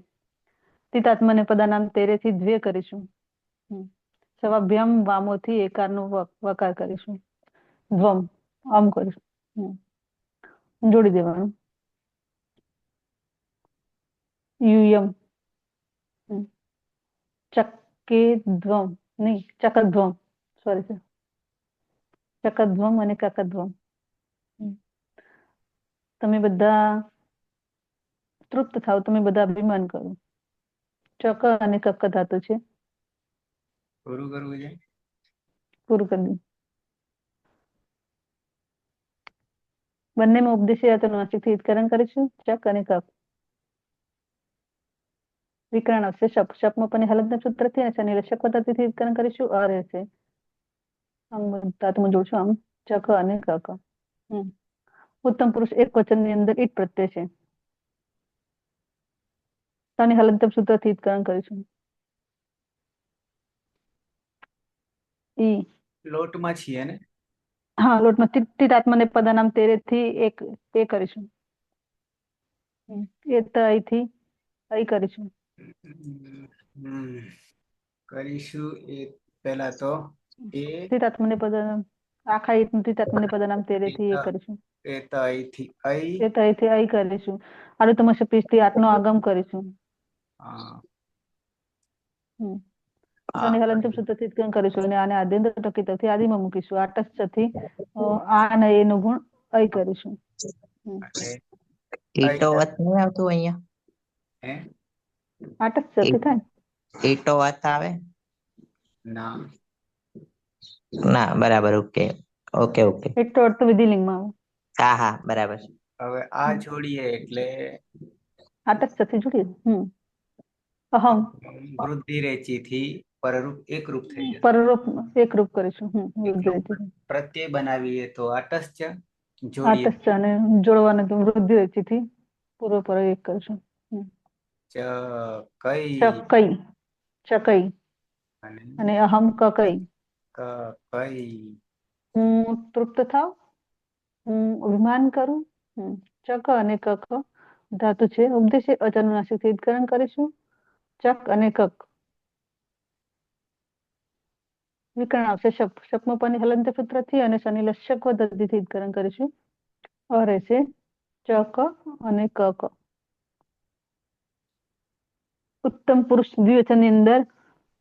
તિતાત્મને પદાનામ તેરેથી દ્વે કરીશું. સવાભ્યામ વામોથી એકારનો વકાર કરીશું. ધ્વમ આમ કરીશું. જોડી દેવાનું યુયમ ચકે ધ્વમ નહીં ચકધ્વમ સોરી ચકધ્વમ અને કકધ્વમ. તમે બધા તૃપ્ત થાવ, તમે બધા અભિમાન કરો. ચક અને કક ધાતુ છે. પૂરું કરવું છે. પૂરું કરી દઉં. બંનેમાં ઉપદેશી અનુનાસિકથી ઈદકરણ કરીશું ચક અને કક. વિકરણ આવશે શપ. શપમાં પણ હલંતર સૂત્રથી અને શનિ લસ્યક પદ્ધતિથી ઈદકરણ કરીશું. રહેશે ધાતુમાં જોડશું આમ ચક અને કક. ઉત્તમ પુરુષ એક વચનની અંદર ઈટ પ્રત્યય છે. શનિ હલંતર સૂત્રથી ઈદકરણ કરીશું. ઈ લોટમાં છીએ ને. હા લોટમાં તિતાત્મને પદાનામ તેરેથી એક તે કરીશું. એ અહીંથી અહીં કરીશું. કરીશું એ પહેલા તો એ તિતાત્મને પદાનામ આખા ઈટનું તિતાત્મને પદાનામ તેરેથી એ કરીશું. એ તો અહીંથી અહીં. એ તો અહીંથી અહીં કરીશું. આડું તમાશે પીસથી આટનો આગમ કરીશું. શનિ હલંતર સૂત્રથી ઈદકરણ કરીશું અને આને આદ્યંત ટકીતથી આદિમાં મૂકીશું. આટસ્થથી આ અને એનો ગુણ અહીં કરીશું. ઈટો વાત નહીં આવતું અહીંયા. આટસ્થથી થાય ઈટો વાત આવે ના ના બરાબર. Okay okay okay. એક તો અર્થ વિધિલિંગમાં આવે. હા હા બરાબર. હવે આ જોડીએ એટલે આટસ્થથી જોડીએ. અહમ વૃદ્ધિ રેચી થી પરરૂપ એકરૂપ થઈ જશે. પરરૂપ એકરૂપ કરીશું. પ્રત્યય બનાવીએ તો આટસ્ચ જોડીએ આટસ્થ અને જોડવાને તો વૃદ્ધિ રેચીથી પૂર્વ પર એક કરીશું. કઈ ચકઈ ચકઈ અને અહમ કકઈ. કઈ હું તૃપ્ત થાવ, હું અભિમાન કરું. ચક અને કક ધાતુ છે. ઉપદેશી અનુનાસિકથી ઈદકરણ કરીશું. ચક અને કક. વિકરણ આવશે શપ. શપમાં પણ હલંતર સૂત્રથી અને શનિ લસ્યક પદ્ધતિથી ઈદકરણ કરીશું. રહેશે ચક અને કક. ઉત્તમ પુરુષ દ્વિવચનની અંદર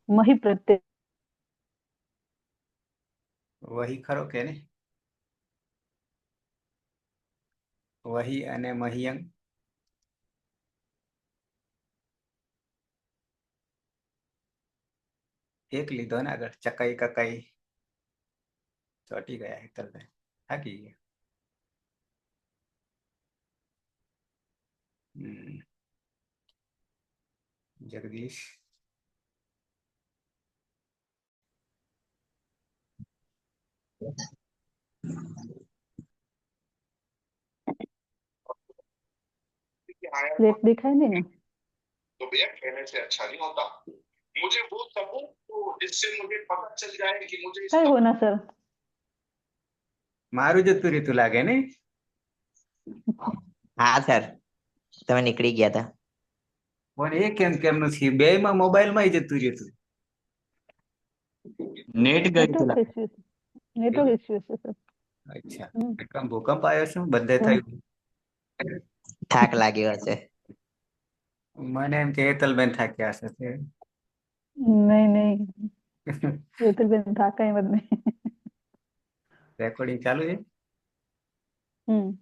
મહી પ્રત્યય વહી ખરો કે નહીં? વહી અને મહિયંગ એક લીધો ને આગળ, ચકાઈ કકાઈ ચોટી ગયા હેતલભાઈ, થાકી ગયા. જગદીશ પ્લેટ દેખાય નહીં ને? तो भैया कहने से अच्छा नहीं होता, मुझे वो सबूत तो जिससे मुझे पता चल जाए कि मुझे इस કઈ હોના સર? મારું જતું રીતું લાગે ને. હા સર, તમે નીકળી ગયા હતા. પણ એ કેમનું થયું? બે માં મોબાઈલ માં જતું રહ્યું. નેટ ગયું હતું નેટવર્ક ઇસ્યુ નેટવર્ક ઇસ્યુ છે સર. અચ્છા, એકદમ ભૂકંપ આવ્યો છે, બધે થયું. થાક લાગ્યો હશે. મને એમ કે હેતલબેન થાક્યા હશે તે. નહીં નહીં, હેતલબેન થાકાય મત નહીં. રેકોર્ડિંગ ચાલુ છે?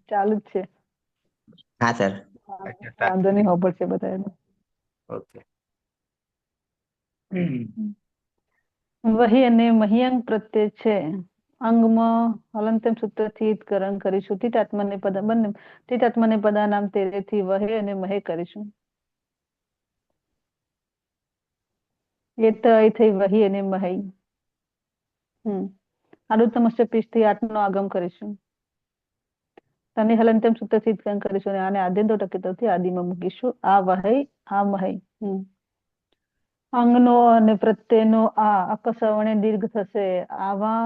ચાલુ જ છે. હા સર. વાંધો નહીં, ખબર છે બધા. ઓકે. વહી અને મહિયંગ પ્રત્યય છે. અંગમાં હલંતમ સૂત્રથી ઈદકરણ કરીશું. તીતાત્મને પદ બંને તીતાત્મને પદાનામ તેરેથી વહે અને મહે કરીશું. એ તો અહીં થઈ વહી અને મહી. આડુત્તમ પીસથી આઠનો આગમ કરીશું. તને હલંતમ સૂત્રથી ઈદકરણ કરીશું અને આને આદ્યંતો ટકેતોથી આદિમાં મૂકીશું. આ વહઈ, આ મહઈ. અંગનો અને પ્રત્યયનો આ અકસવણે દીર્ઘ થશે. આવા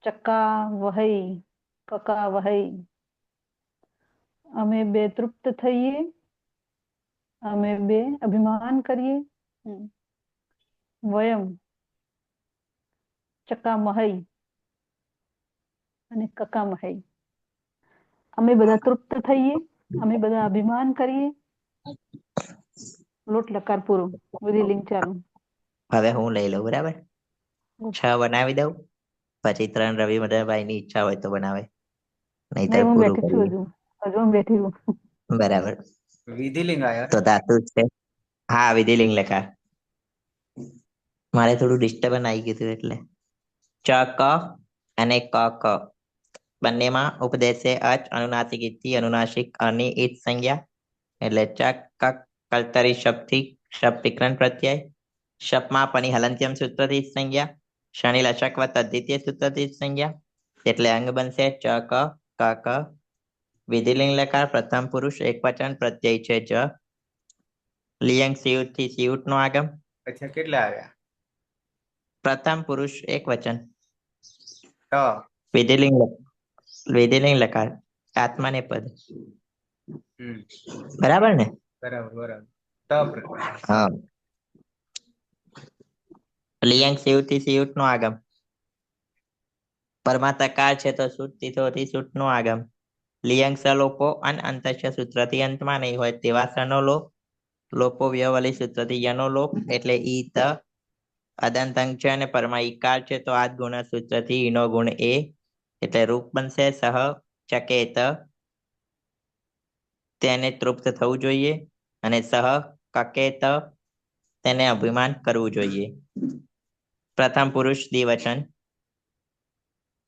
ચક્કા વહઈ, કકા વહઈ. અમે બે તૃપ્ત થઈએ, અમે બે અભિમાન કરીએ. વયમ ચક્કા મહઈ અને કકા મહઈ. અમે બધા તૃપ્ત થઈએ, અમે બધા અભિમાન કરીએ. લોટ લકાર પૂરું, વિધિલિંગ ચાલુ. હવે હું લઈ લઉં, બરાબર? 6 બનાવી દઉં, પછી 3 રવિ મધરભાઈ ની ઈચ્છા હોય તો બનાવે, નહીતર નહીં, હું પૂરું બેઠી છું. કરીએ. હજુ હું બેઠી છું. બરાબર. વિધિલિંગ આવ્યો તો ધાતુ છે. હા, વિધિલિંગ લકાર. મારે થોડું ડિસ્ટર્બન્સ આવી ગયું હતું એટલે. ચ ક અને ક ક બંનેમાં ઉપદેશે અચ અનુનાસિક ઇતિ અનુનાસિક અની ઈત સંજ્ઞા એટલે ચ ક કલ્તરી શબ્દથી શબ્દ વિકરણ પ્રત્યય. શપમાં પની હલંત્યમ સૂત્રથી સંજ્ઞા. શનિ લચક વ તદ્વિતીય સૂત્રથી સંજ્ઞા. એટલે અંગ બનશે ચ ક ક ક. વિધિલિંગ લકાર પ્રથમ પુરુષ એકવચન પ્રત્યય છે જ. લિયંગ સિયુટ થી સિયુટ નો આગમ. અચ્છા, કેટલા આવ્યા? પ્રથમ પુરુષ એકવચન. તો વિધિલિંગ લકાર આત્માને પદ. બરાબર ને? બરાબર. હા. લિયંગ સિયુટ થી સિયુટ નો આગમ. પરમાતકાર છે તો સુટ થી સુટ નો આગમ. લિયંગ સલોપો અને અંતસ્ય સૂત્રથી અંતમાં નહીં હોય તેવા સનો લોપ. લોપો વ્યવલી સૂત્રથી યનો લોપ એટલે ઈ ત અદંતંગ છે અને પરમા ઈકાર છે તો આદ ગુણ સૂત્રથી ઈનો ગુણ એ એટલે રૂપ બનશે સહ ચકેત. તેને તૃપ્ત થવું જોઈએ અને સહ કકેત તેને અભિમાન કરવું જોઈએ. પ્રથમ પુરુષ દ્વિવચન.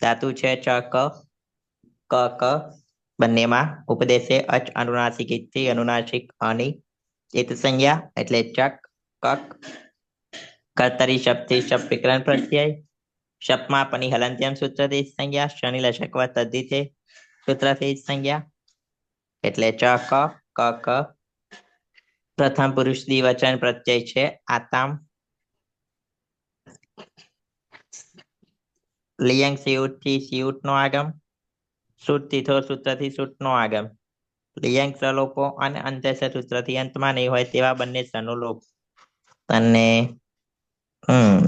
ધાતુ છે ચ ક ક ક બંનેમાં ઉપદેશે અચ અનુનાસિક ઇતિ અનુનાસિક અની ઇત સંજ્ઞા એટલે ચક કક. કર્તરી શબ્દથી શબ્દ વિકરણ પ્રત્યય. શપમાં પની હલંત્યમ સૂત્રથી સંજ્ઞા. શનિ લશક વ તદ્ધિતે સૂત્રથી સંજ્ઞા એટલે ચ ક ક ક. પ્રથમ પુરુષ દ્વિવચન પ્રત્યય છે આતામ. લિયંગ સિયુટ થી સિયુટ નો આગમ. સુટ તીથો સૂત્રથી સુટ નો આગમ. લિયંગ સલોપો અને અંત્યસ્ય સૂત્રથી અંતમાં નહીં હોય તેવા બંને સનો લોપ. અને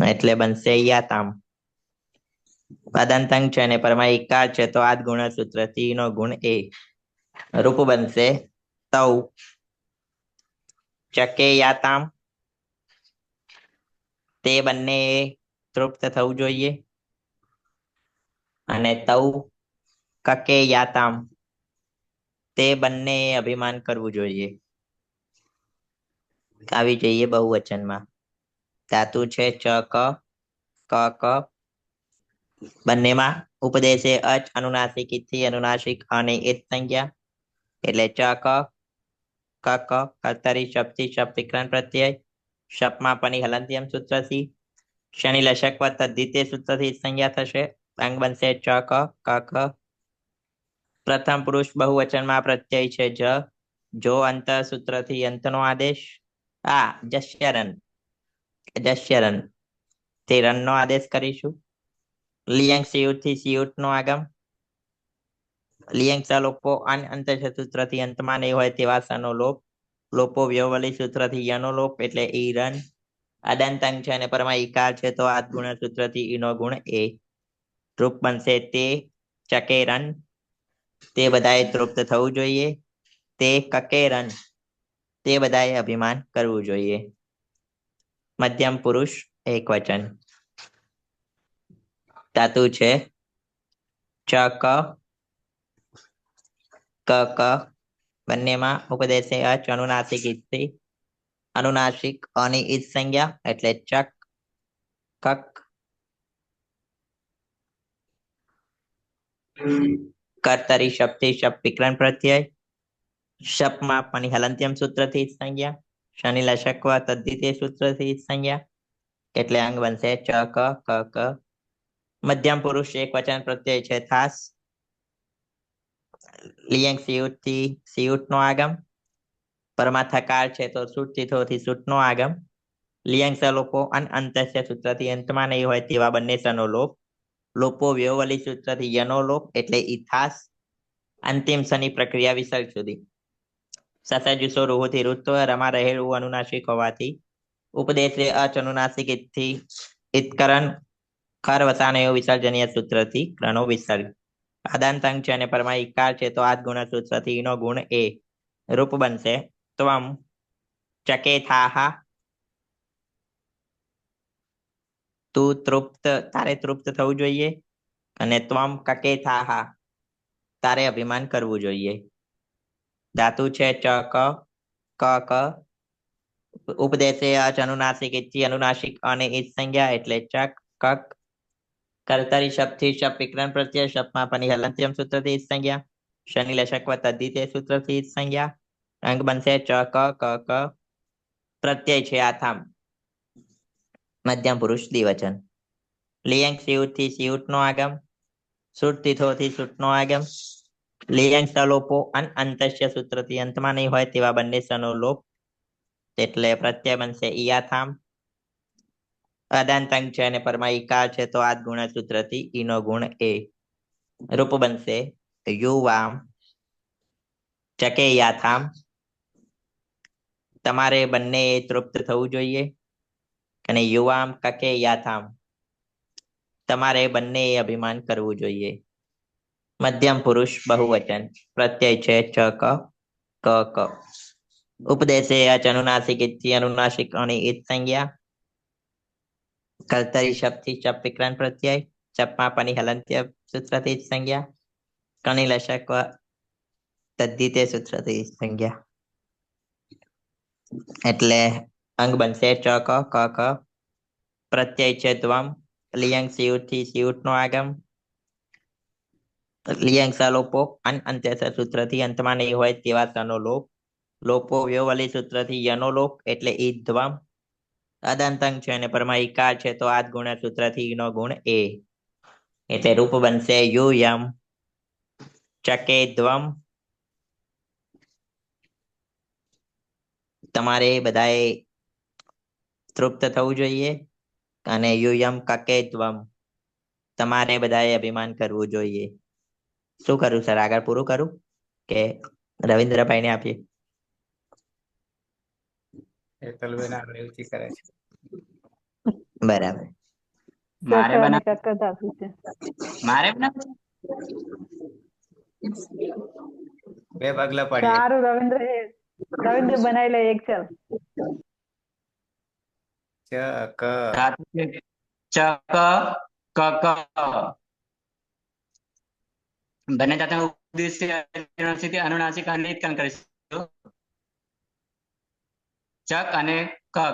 એટલે બનશે યાતામ. પદંતંગ છે અને પરમા ઈકાર છે તો આદ ગુણ સૂત્રથી નો ગુણ એ. રૂપ બનશે તૌ. ચકે યાતામ તે બંને તૃપ્ત થવું જોઈએ. અને તૌ કકે યાતામ તે બંને અભિમાન કરવું જોઈએ. આવી જઈએ બહુવચનમાં. ધાતુ છે ચ ક બંનેમાં ઉપદેશે અચ અનુનાસિક ઇથી અનુનાસિક અને ઇત સંજ્ઞા એટલે ચ ક કર્તરી શબ્દથી શબ્દ વિકરણ પ્રત્યય શપમાં પની હલંત્યમ સૂત્રથી શનિ લશક તદ્ધિતે સૂત્રથી સંજ્ઞા થશે. અંગ બનશે ચ ક પ્રથમ પુરુષ બહુવચનમાં પ્રત્યય છે જ જો અંત સૂત્રથી અંતનો આદેશ જસ્યરન તે રનનો આદેશ કરીશું. લિયંગ સિયુટ થી સિયુટ નો આગમ લિયંગ લોપો અંત સૂત્રથી અંતમાં નહીં હોય તેવા સનો લોપો વ્યવલી સૂત્રથી યનો લોપ એટલે ઈ રન અદંતંગ છે અને પરમાં ઈકાર છે તો આદ ગુણ સૂત્રથી ઈનો ગુણ એ રૂપ બનશે તે ચકે રન તે બધાએ તૃપ્ત થવું જોઈએ. તે કકે રન તે બધાએ અભિમાન કરવું જોઈએ. મધ્યમ પુરુષ એક વચન. ધાતુ છે ચ ક બંનેમાં ઉપદેશે અચ અનુનાસિક ઇથી અનુનાસિક અને ઈદ સંજ્ઞા એટલે ચક કક કર્તરી શબ્દથી શબ્દ વિકરણ પ્રત્યય શપમાં પની હલંત્યમ સૂત્રથી સંજ્ઞા શનિ લશકવા તદ્ધિતે સૂત્રથી સંજ્ઞા એટલે અંગ બનશે ચ ક મધ્યમ પુરુષ એક વચન પ્રત્યય છે થાસ લિયંગ સિયુટ થી સિયુટ નો આગમ પરમાં થકાર છે તો સૂટ થી સૂટ નો આગમ લિયંગ સલોપો અંત્ય સૂત્રથી અંતમાં નહીં હોય તેવા બંને સનો લોપો વ્યવલી સૂત્રથી યનો લોપ એટલે ઇથાસ અંતિમ સની પ્રક્રિયા વિસર્ગ સુધી સસજુસો રૂહથી ઋત્વ રમા રહેલું અનુનાસિક હોવાથી ઉપદેશે અચ અનુનાસિક ઇથી ઇતકરણ ખર વસાનયો વિસર્જનીય સૂત્રથી ક્રણો વિસર્ગ આદાંતંગ છે અને પરમાં ઈકાર છે તો આદ ગુણ સૂત્રથી ઈનો ગુણ એ રૂપ બનશે ત્વમ ચકેથાહા તું તૃપ્ત તારે તૃપ્ત થવું જોઈએ અને ત્વમ કકેથાહા તારે અભિમાન કરવું જોઈએ. ધાતુ છે ચ ક ઉપદેશે અચ અનુનાસિક ઇથી અનુનાસિક અને ઈદ સંજ્ઞા એટલે ચક કક કર્તરી શબ્દથી શબ્દ વિકરણ પ્રત્યય શબ્દમાં પની હલંત્યમ સૂત્રથી ઈદ સંજ્ઞા શનિ લશકવ તદ્ધિતે સૂત્રથી ઈદ સંજ્ઞા અંગ બનશે ચ ક પ્રત્યય છે આથામ મધ્યમ પુરુષ દ્વિવચન. લિયંગ સિયુટ થી સિયુટ નો આગમ સુટ થી સુટ નો આગમ લિયંગ સલોપો અંતસ્ય સૂત્રથી અંતમાં નહીં હોય તેવા બંને સનો લોપ એટલે પ્રત્યય બનશે ઈયાથામ અદાંતંગ છે અને પરમાં ઈકાર છે તો આદ ગુણ સૂત્રથી ઈનો ગુણ એ રૂપ બનશે યુવામ ચકે યાથામ તમારે બંને તૃપ્ત થવું જોઈએ અને યુવામ કકે યાથામ તમારે બંને અભિમાન કરવું જોઈએ. મધ્યમ પુરુષ બહુવચન પ્રત્યય છે ચ ક ઉપદેશે અચ અનુનાસિક ઇથી અનુનાસિક અને ઈદ સંજ્ઞા કર્તરી શબ્દથી શબ્દ વિકરણ પ્રત્યય શપમાં પની હલંત્ય સૂત્રથી સંજ્ઞા કણી લશક તદ્ધિતે સૂત્રથી સંજ્ઞા એટલે અંગ બનશે ચ ક પ્રત્યય છે દ્વમ લિયંગ સિયુટ થી સિયુટ નો આગમ લિયંગ સલોપો અંત્ય સૂત્રથી અંતમાં નહીં હોય તેવા સનો લોપો વ્યવલી સૂત્રથી યનો લોપ એટલે ઈ દ્વમ અદંતંગ છે અને પરમાં ઈકાર છે તો આદ ગુણ સૂત્રથી ઈનો ગુણ એ એટલે રૂપ બનશે યુ યમ ચકે દ્વમ તમારે બધાએ તૃપ્ત થવું જોઈએ અને યુયમ કકે દ્વમ તમારે બધાએ અભિમાન કરવું જોઈએ. શું કરું સર આગળ પૂરું કરું કે રવિન્દ્રભાઈ ને આપીએ? હેતલબેન આગળ એવું કરે છે. બરાબર. મારે ચક અને બના કક ધાતુ છે. મારે બનાવ બે પગલા પડીએ. સારું રવિન્દ્ર બનાવી લે એક ચાલ. ચક ધાતુ છે ચક કક બંને ધાતુના ઉપદેશ્ય અનુનાસિક અનુનાસિક અને દીર્ઘાંત કરીશું ચક અને કક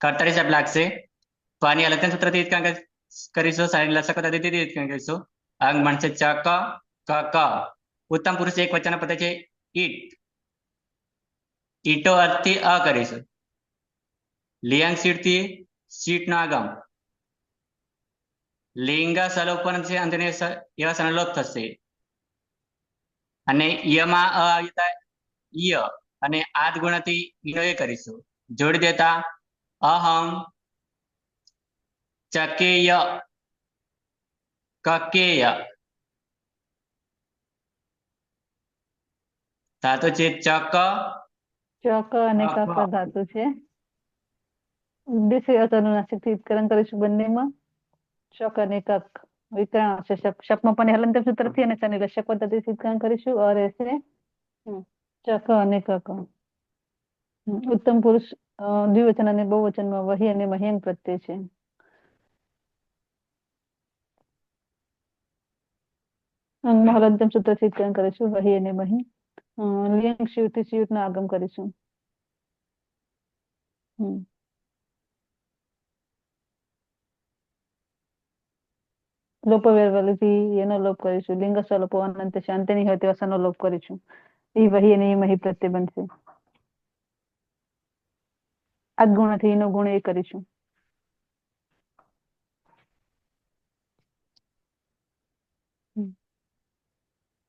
કર્તરી શબ્દ લાગશે પાની અલંકન સૂત્રથી દીર્ઘાંત કરીશું સારી લસક પદ્ધતિથી દીર્ઘાંત કરીશું અંગ બનશે ચક કક ઉત્તમ પુરુષ એક વચન પદ છે ઈટ ઈટો અર્થથી અ કરીશું લિયંગ સીટથી સીટનો આગમ લિંગ સલોપન છે અંતને એવા સનલોપ થશે અને યમાં અ આવતા ય અને આદ ગુણથી ય એ કરીશું જોડી દેતા અહમ ચકેય કકેય ધાતુ છે ચક ચક અને કક ધાતુ છે ઉદ્દેશ્ય અનુનાસિક થી ઉત્કરણ કરીશું બંનેમાં ચક અને કક વિકરણ આવશે શપમાં પણ હલંતર સૂત્રથી અને શનિ લશક પદ્ધતિથી ઉત્કરણ કરીશું અ રહેશે ચક અને કક ઉત્તમ પુરુષ દ્વિવચન અને બહુવચનમાં વહી અને મહ્યંગ પ્રત્યય છે અંગમાં હલંતમ સૂત્રથી ઉત્કરણ કરીશું વહી અને મહી લિયંગ શિવથી શિવનો આગમ કરીશું લોપ વેરવલીથી એનો લોપ કરીશું લિંગ સ્વલોપો અનંત શાંતિની હોય તેવા સનો લોપ કરીશું એ વહી અને એ મહી પ્રત્યય બનશે અદગુણથી એનો ગુણ એ કરીશું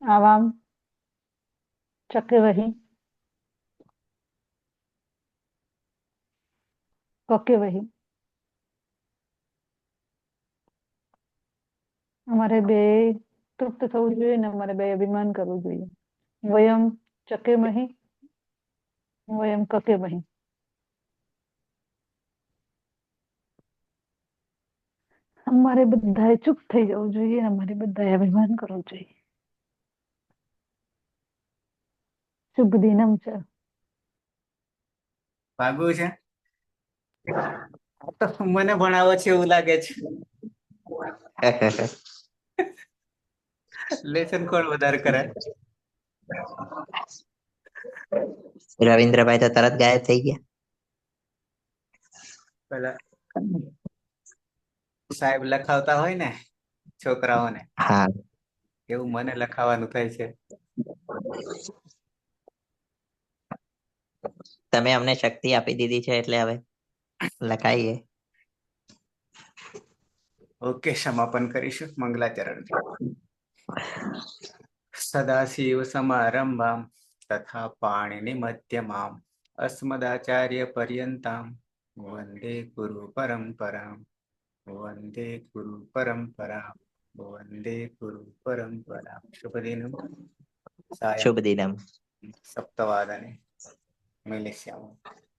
આવામ ચકે વહી કકે વહી અમારે બે તૃપ્ત થવું જોઈએ ને અમારે બે અભિમાન કરવું જોઈએ વયમ ચકે મહી વયમ કકે મહી અમારે બધાએ ચૂપ થઈ જવું જોઈએ ને અમારે બધાએ અભિમાન કરવું જોઈએ શુભ દિનમ છે ભાગવું છે આ તો મને ભણાવો છે એવું લાગે છે લેસન કોણ વધારે કરે રવિન્દ્રભાઈ તો તરત ગાયબ થઈ ગયા પેલા સાહેબ લખાવતા હોય ને છોકરાઓને હા એવું મને લખાવાનું થાય છે તમે અમને શક્તિ આપી દીધી છે એટલે હવે લખાઈએ ઓકે સમાપન કરીશું મંગલાચરણથી સદાશિવ સમારંભામ તથા પાણીની મધ્યમામ અસ્મદાચાર્ય પર્યંતામ વંદે ગુરુ પરંપરામ વંદે ગુરુ પરંપરામ વંદે ગુરુ પરંપરામ શુભ દિનમ સાયં શુભ દિનમ સપ્તવાદને મિલિષ્યામः